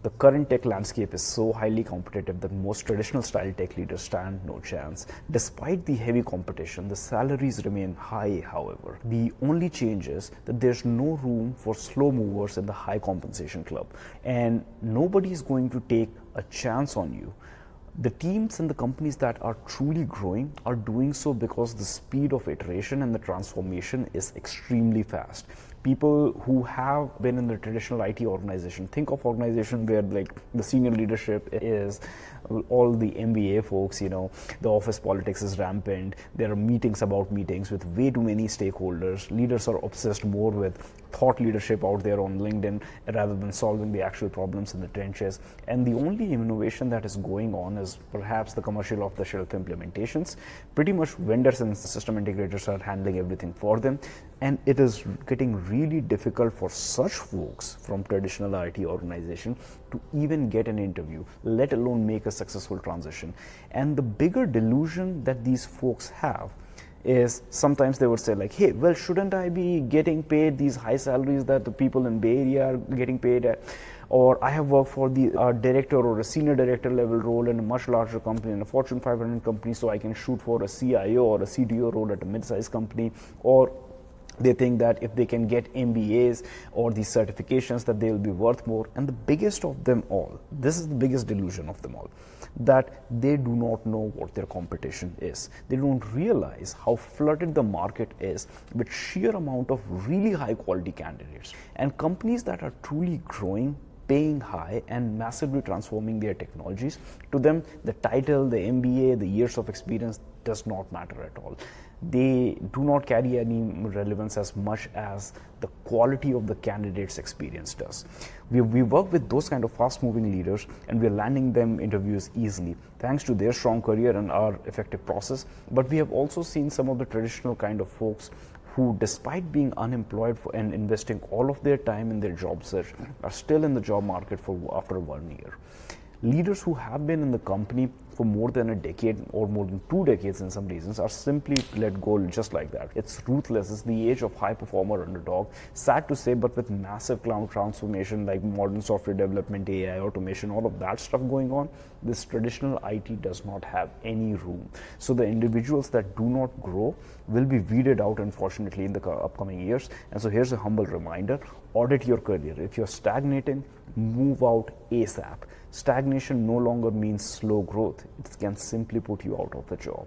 The current tech landscape is so highly competitive that most traditional style tech leaders stand no chance. Despite the heavy competition, the salaries remain high, however. The only change is that there's no room for slow movers in the high compensation club, and nobody is going to take a chance on you. The teams and the companies that are truly growing are doing so because the speed of iteration and the transformation is extremely fast. People who have been in the traditional IT organization, think of organization where like the senior leadership is all the MBA folks, the office politics is rampant. There are meetings about meetings with way too many stakeholders. Leaders are obsessed more with thought leadership out there on LinkedIn rather than solving the actual problems in the trenches. And the only innovation that is going on is perhaps the commercial off-the-shelf implementations. Pretty much vendors and system integrators are handling everything for them. And it is getting really difficult for such folks from traditional IT organization to even get an interview, let alone make a successful transition. And the bigger delusion that these folks have is sometimes they would say like, hey, well, shouldn't I be getting paid these high salaries that the people in Bay Area are getting paid at? Or I have worked for the director or a senior director level role in a much larger company, in a Fortune 500 company, so I can shoot for a CIO or a CTO role at a mid-sized company. Or they think that if they can get MBAs or these certifications that they will be worth more. And the biggest of them all, this is the biggest delusion of them all, that they do not know what their competition is. They don't realize how flooded the market is with sheer amount of really high quality candidates. And companies that are truly growing, paying high and massively transforming their technologies, to them the title, the MBA, the years of experience does not matter at all. They do not carry any relevance as much as the quality of the candidate's experience does. We work with those kind of fast-moving leaders, and we're landing them interviews easily thanks to their strong career and our effective process. But we have also seen some of the traditional kind of folks who, despite being unemployed and investing all of their time in their job search, are still in the job market after 1 year. Leaders who have been in the company for more than a decade or more than 2 decades in some reasons are simply let go just like that. It's ruthless. It's the age of high performer underdog. Sad to say, but with massive cloud transformation like modern software development, AI, automation, all of that stuff going on, this traditional IT does not have any room. So the individuals that do not grow will be weeded out, unfortunately, in the upcoming years. And so here's a humble reminder: audit your career. If you're stagnating, move out ASAP. Stagnation no longer means slow growth. It can simply put you out of the job.